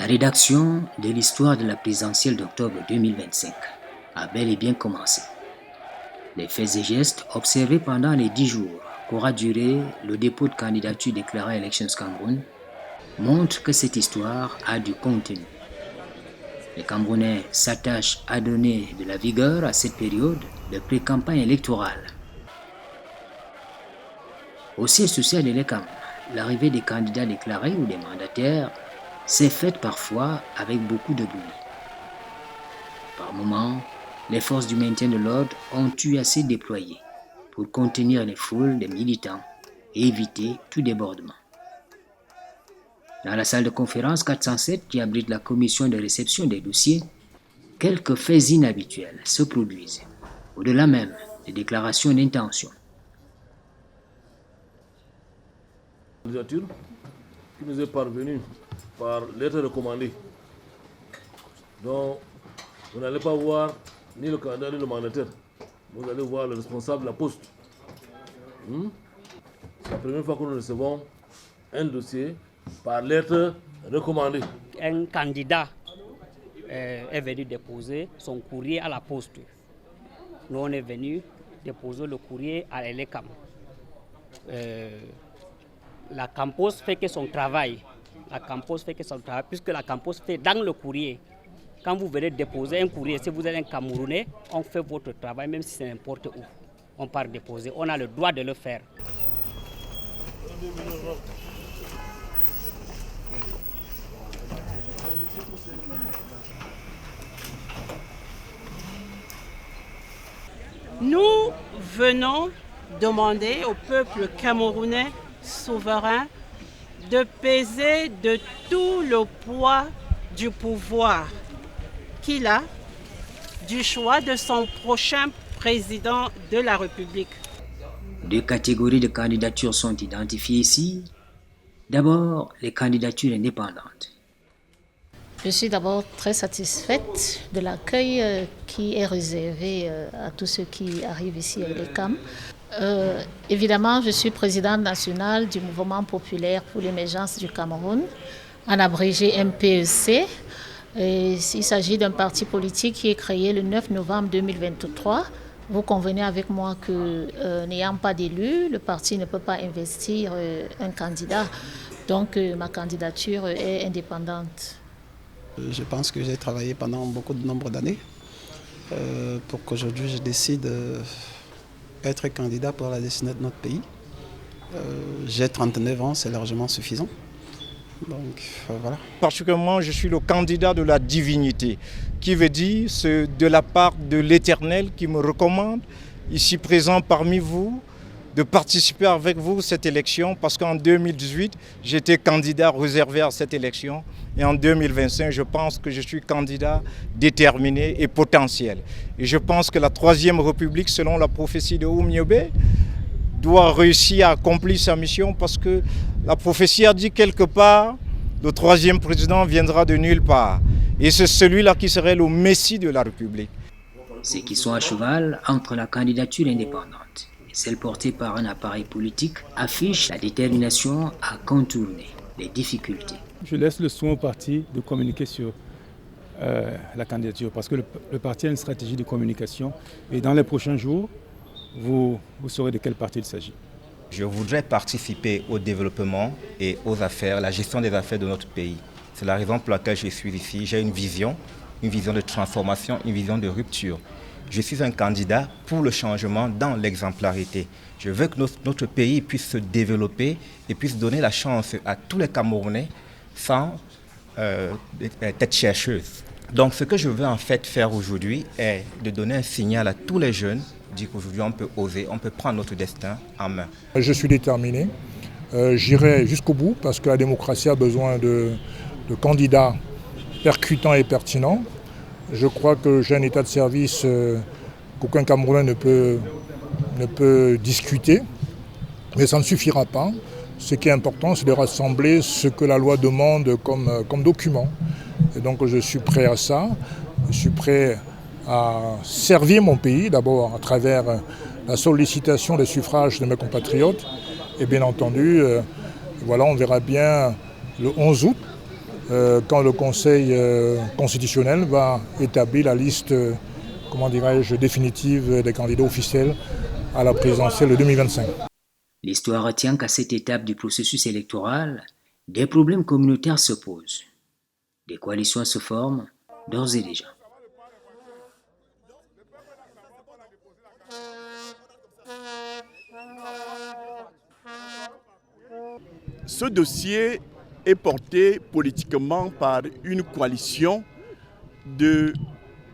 rédaction de l'histoire de la présidentielle d'octobre 2025 a bel et bien commencé. Les faits et gestes observés pendant les 10 jours qu'aura duré le dépôt de candidature déclaré à Elections Cameroun montrent que cette histoire a du contenu. Les Camerounais s'attachent à donner de la vigueur à cette période de pré-campagne électorale. Au siège social de l'ECAM, l'arrivée des candidats déclarés ou des mandataires s'est faite parfois avec beaucoup de bruit. Par moments, les forces du maintien de l'ordre ont eu à se déployer pour contenir les foules des militants et éviter tout débordement. Dans la salle de conférence 407 qui abrite la commission de réception des dossiers, quelques faits inhabituels se produisent, au-delà même des déclarations d'intention. La candidature qui nous est parvenue par lettre recommandée. Donc, vous n'allez pas voir ni le candidat ni le mandataire. Vous allez voir le responsable de la poste. C'est la première fois que nous recevons un dossier par lettre recommandée. Un candidat est venu déposer son courrier à la poste. Nous, on est venu déposer le courrier à l'ECAM. La Campos fait que son travail. Puisque la Campos fait dans le courrier. Quand vous venez déposer un courrier, si vous êtes un Camerounais, on fait votre travail, même si c'est n'importe où. On part déposer, on a le droit de le faire. Nous venons demander au peuple camerounais souverain de peser de tout le poids du pouvoir qu'il a, du choix de son prochain président de la République. Deux catégories de candidatures sont identifiées ici. D'abord, les candidatures indépendantes. Je suis d'abord très satisfaite de l'accueil qui est réservé à tous ceux qui arrivent ici à l'ECAM. Évidemment, je suis présidente nationale du Mouvement populaire pour l'émergence du Cameroun, en abrégé MPEC. Il s'agit d'un parti politique qui est créé le 9 novembre 2023. Vous convenez avec moi que n'ayant pas d'élu, le parti ne peut pas investir un candidat. Donc ma candidature est indépendante. Je pense que j'ai travaillé pendant beaucoup de nombre d'années pour qu'aujourd'hui je décide être candidat pour la destinée de notre pays. J'ai 39 ans, c'est largement suffisant. Donc voilà. Particulièrement, je suis le candidat de la divinité, qui veut dire c'est de la part de l'Éternel qui me recommande, ici présent parmi vous, de participer avec vous à cette élection, parce qu'en 2018, j'étais candidat réservé à cette élection, et en 2025, je pense que je suis candidat déterminé et potentiel. Et je pense que la Troisième République, selon la prophétie de Oumniobé, doit réussir à accomplir sa mission, parce que la prophétie a dit quelque part, le troisième président viendra de nulle part. Et c'est celui-là qui serait le messie de la République. Ceux qui sont à cheval entre la candidature indépendante et celle portée par un appareil politique affichent la détermination à contourner les difficultés. Je laisse le soin au parti de communiquer sur la candidature, parce que le parti a une stratégie de communication, et dans les prochains jours, vous saurez de quel parti il s'agit. Je voudrais participer au développement et aux affaires, la gestion des affaires de notre pays. C'est la raison pour laquelle je suis ici. J'ai une vision de transformation, une vision de rupture. Je suis un candidat pour le changement dans l'exemplarité. Je veux que notre pays puisse se développer et puisse donner la chance à tous les Camerounais sans tête chercheuse. Donc ce que je veux en fait faire aujourd'hui est de donner un signal à tous les jeunes, dire qu'aujourd'hui on peut oser, on peut prendre notre destin en main. Je suis déterminé, j'irai jusqu'au bout parce que la démocratie a besoin de candidats percutants et pertinents. Je crois que j'ai un état de service qu'aucun Camerounais ne peut discuter, mais ça ne suffira pas. Ce qui est important, c'est de rassembler ce que la loi demande comme document. Et donc je suis prêt à ça, je suis prêt à servir mon pays, d'abord à travers la sollicitation des suffrages de mes compatriotes. Et bien entendu, voilà, on verra bien le 11 août quand le Conseil constitutionnel va établir la liste, définitive des candidats officiels à la présidentielle de 2025. L'histoire retient qu'à cette étape du processus électoral, des problèmes communautaires se posent. Des coalitions se forment d'ores et déjà. Ce dossier est porté politiquement par une coalition de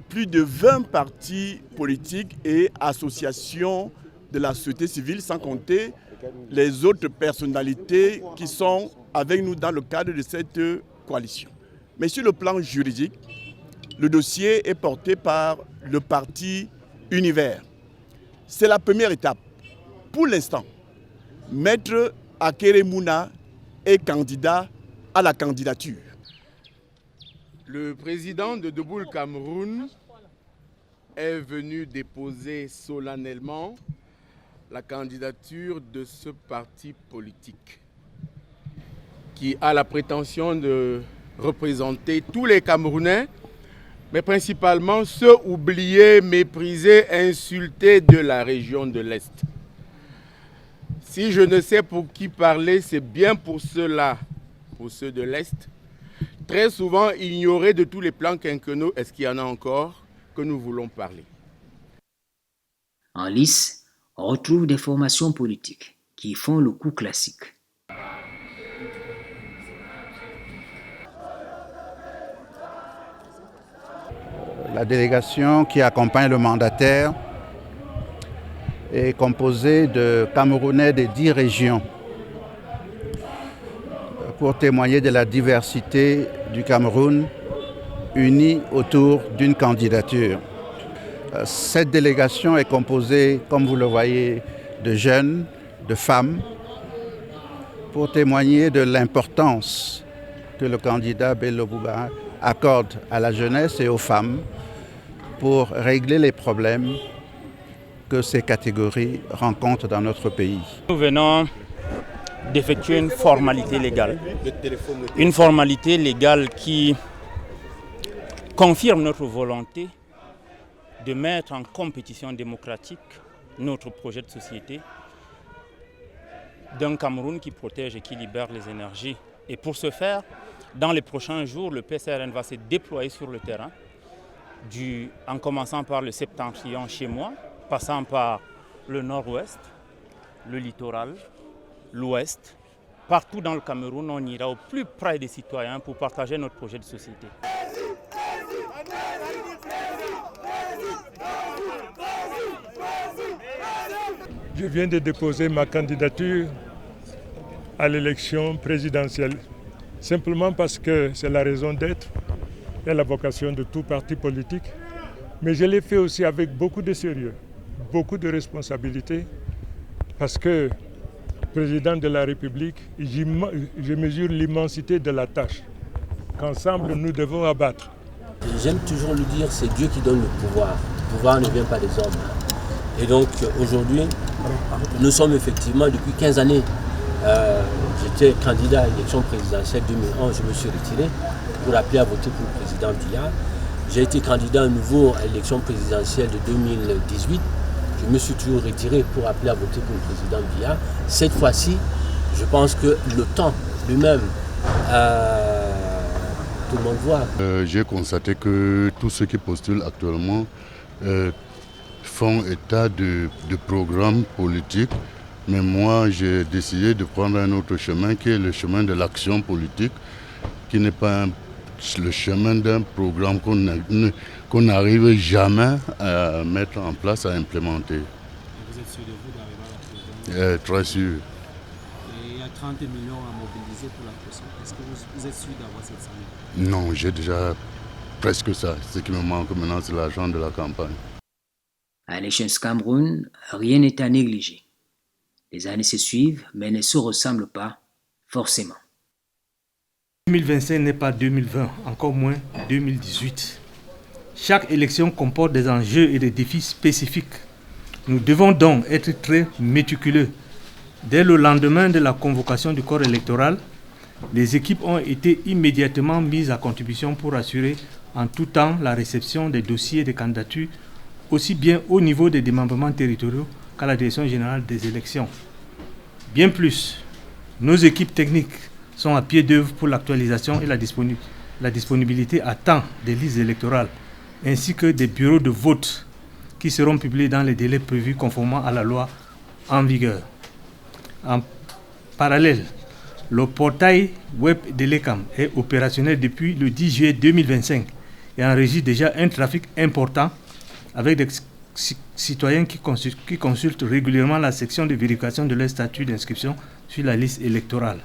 plus de 20 partis politiques et associations de la société civile, sans compter les autres personnalités qui sont avec nous dans le cadre de cette coalition. Mais sur le plan juridique, le dossier est porté par le parti Univers. C'est la première étape. Pour l'instant, Maître Akere Mouna est candidat à la candidature. Le président de Debout Cameroun est venu déposer solennellement la candidature de ce parti politique qui a la prétention de représenter tous les Camerounais, mais principalement ceux oubliés, méprisés, insultés de la région de l'Est. Si je ne sais pour qui parler, c'est bien pour ceux-là, pour ceux de l'Est, très souvent ignorés de tous les plans quinquennaux, est-ce qu'il y en a encore, que nous voulons parler. En lice, on retrouve des formations politiques qui font le coup classique. La délégation qui accompagne le mandataire est composée de Camerounais des 10 régions pour témoigner de la diversité du Cameroun unis autour d'une candidature. Cette délégation est composée, comme vous le voyez, de jeunes, de femmes, pour témoigner de l'importance que le candidat Bello Bouba accorde à la jeunesse et aux femmes pour régler les problèmes que ces catégories rencontrent dans notre pays. Nous venons d'effectuer une formalité légale qui confirme notre volonté de mettre en compétition démocratique notre projet de société d'un Cameroun qui protège et qui libère les énergies. Et pour ce faire, dans les prochains jours, le PCRN va se déployer sur le terrain, en commençant par le septentrion chez moi, passant par le nord-ouest, le littoral, l'ouest. Partout dans le Cameroun, on ira au plus près des citoyens pour partager notre projet de société. Je viens de déposer ma candidature à l'élection présidentielle, simplement parce que c'est la raison d'être et la vocation de tout parti politique. Mais je l'ai fait aussi avec beaucoup de sérieux, beaucoup de responsabilité, parce que président de la République, je mesure l'immensité de la tâche qu'ensemble nous devons abattre. J'aime toujours le dire, c'est Dieu qui donne le pouvoir. Le pouvoir ne vient pas des hommes. Et donc aujourd'hui, nous sommes effectivement depuis 15 années. J'étais candidat à l'élection présidentielle 2011, je me suis retiré pour appeler à voter pour le président Biya. J'ai été candidat à nouveau à l'élection présidentielle de 2018. Je me suis toujours retiré pour appeler à voter pour le président Biya. Cette fois-ci, je pense que le temps lui-même, tout le monde voit. J'ai constaté que tous ceux qui postulent actuellement font état de programmes politiques, mais moi j'ai décidé de prendre un autre chemin qui est le chemin de l'action politique, qui n'est pas le chemin d'un programme qu'on n'arrive jamais à mettre en place, à implémenter. Et vous êtes sûr de vous d'arriver à la présidence? Très sûr. Et il y a 30 millions à mobiliser pour la question. Est-ce que vous êtes sûr d'avoir cette somme? Non, j'ai déjà presque ça. Ce qui me manque maintenant, c'est l'argent de la campagne. À l'échelle Cameroun, rien n'est à négliger. Les années se suivent, mais ne se ressemblent pas forcément. 2025 n'est pas 2020, encore moins 2018. Chaque élection comporte des enjeux et des défis spécifiques. Nous devons donc être très méticuleux. Dès le lendemain de la convocation du corps électoral, Les équipes ont été immédiatement mises à contribution pour assurer en tout temps la réception des dossiers de candidature, aussi bien au niveau des démembrements territoriaux qu'à la Direction générale des élections. Bien plus, nos équipes techniques sont à pied d'œuvre pour l'actualisation et la disponibilité à temps des listes électorales, ainsi que des bureaux de vote qui seront publiés dans les délais prévus conformément à la loi en vigueur. En parallèle, le portail web de l'ECAM est opérationnel depuis le 10 juillet 2025 et enregistre déjà un trafic important avec des citoyens qui consultent régulièrement la section de vérification de leur statut d'inscription sur la liste électorale.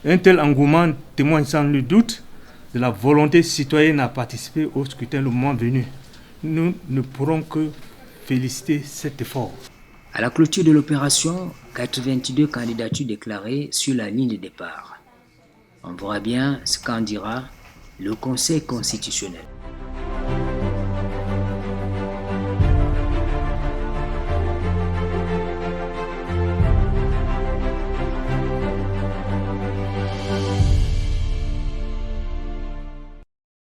Un tel engouement témoigne sans nul doute de la volonté citoyenne à participer au scrutin le moment venu. Nous ne pourrons que féliciter cet effort. À la clôture de l'opération, 82 candidatures déclarées sur la ligne de départ. On verra bien ce qu'en dira le Conseil constitutionnel.